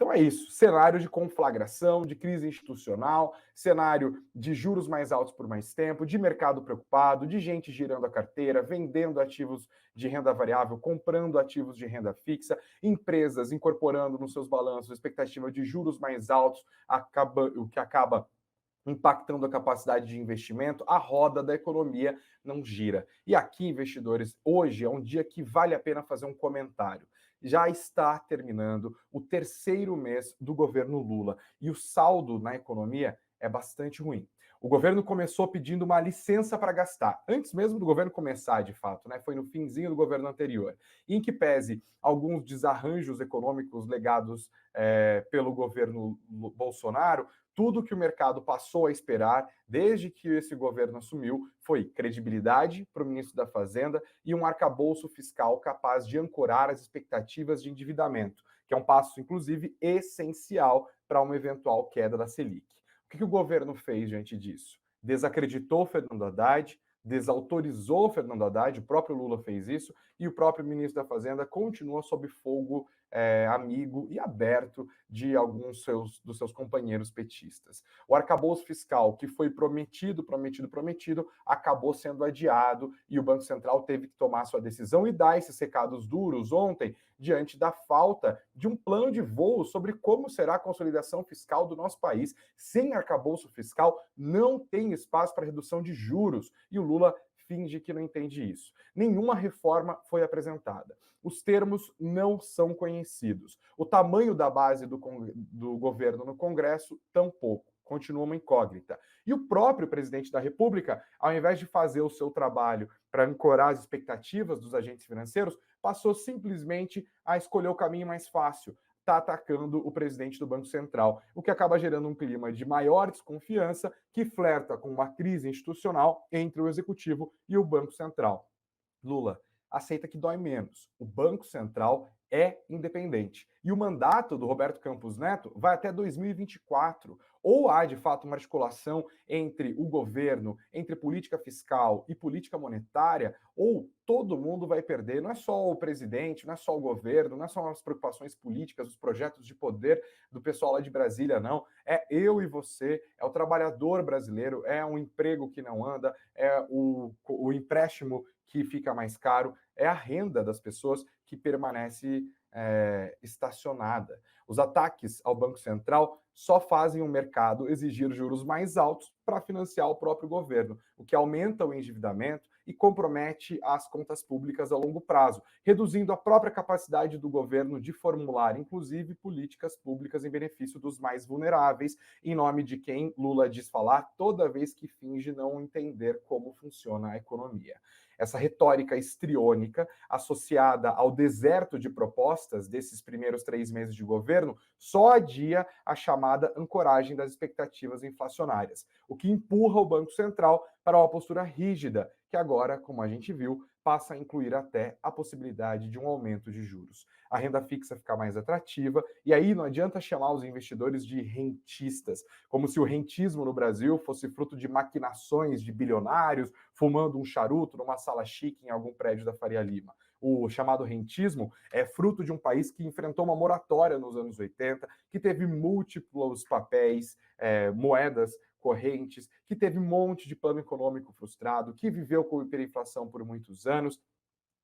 Então é isso, cenário de conflagração, de crise institucional, cenário de juros mais altos por mais tempo, de mercado preocupado, de gente girando a carteira, vendendo ativos de renda variável, comprando ativos de renda fixa, empresas incorporando nos seus balanços expectativa de juros mais altos, o que acaba impactando a capacidade de investimento, a roda da economia não gira. E aqui, investidores, hoje é um dia que vale a pena fazer um comentário. Já está terminando o terceiro mês do governo Lula e o saldo na economia é bastante ruim. O governo começou pedindo uma licença para gastar, antes mesmo do governo começar, de fato, né? Foi no finzinho do governo anterior. E em que pese alguns desarranjos econômicos legados pelo governo Bolsonaro, tudo que o mercado passou a esperar desde que esse governo assumiu foi credibilidade para o ministro da Fazenda e um arcabouço fiscal capaz de ancorar as expectativas de endividamento, que é um passo, inclusive, essencial para uma eventual queda da Selic. O que o governo fez diante disso? Desacreditou Fernando Haddad, desautorizou Fernando Haddad, o próprio Lula fez isso, e o próprio ministro da Fazenda continua sob fogo amigo e aberto de alguns dos seus companheiros petistas. O arcabouço fiscal, que foi prometido, acabou sendo adiado e o Banco Central teve que tomar sua decisão e dar esses recados duros ontem, diante da falta de um plano de voo sobre como será a consolidação fiscal do nosso país. Sem arcabouço fiscal, não tem espaço para redução de juros. E o Lula finge que não entende isso. Nenhuma reforma foi apresentada. Os termos não são conhecidos. O tamanho da base do governo no Congresso, tampouco. Continua uma incógnita. E o próprio presidente da República, ao invés de fazer o seu trabalho para ancorar as expectativas dos agentes financeiros, passou simplesmente a escolher o caminho mais fácil, está atacando o presidente do Banco Central, o que acaba gerando um clima de maior desconfiança que flerta com uma crise institucional entre o Executivo e o Banco Central. Lula aceita que dói menos. O Banco Central é independente. E o mandato do Roberto Campos Neto vai até 2024. Ou há, de fato, uma articulação entre o governo, entre política fiscal e política monetária, ou todo mundo vai perder. Não é só o presidente, não é só o governo, não é só as preocupações políticas, os projetos de poder do pessoal lá de Brasília, não. É eu e você, é o trabalhador brasileiro, é um emprego que não anda, é o empréstimo que fica mais caro, é a renda das pessoas que permanece estacionada. Os ataques ao Banco Central só fazem o mercado exigir juros mais altos para financiar o próprio governo, o que aumenta o endividamento e compromete as contas públicas a longo prazo, reduzindo a própria capacidade do governo de formular, inclusive, políticas públicas em benefício dos mais vulneráveis, em nome de quem Lula diz falar toda vez que finge não entender como funciona a economia. Essa retórica histriônica, associada ao deserto de propostas desses primeiros 3 meses de governo, só adia a chamada ancoragem das expectativas inflacionárias, o que empurra o Banco Central para uma postura rígida, que agora, como a gente viu, passa a incluir até a possibilidade de um aumento de juros. A renda fixa fica mais atrativa, e aí não adianta chamar os investidores de rentistas, como se o rentismo no Brasil fosse fruto de maquinações de bilionários fumando um charuto numa sala chique em algum prédio da Faria Lima. O chamado rentismo é fruto de um país que enfrentou uma moratória nos anos 80, que teve múltiplos papéis, moedas correntes, que teve um monte de plano econômico frustrado, que viveu com hiperinflação por muitos anos,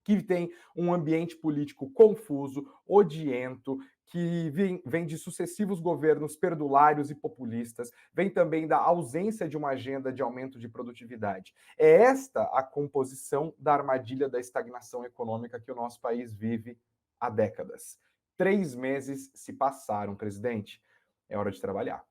que tem um ambiente político confuso, odiento, que vem de sucessivos governos perdulários e populistas, vem também da ausência de uma agenda de aumento de produtividade. É esta a composição da armadilha da estagnação econômica que o nosso país vive há décadas. 3 meses se passaram, presidente. É hora de trabalhar.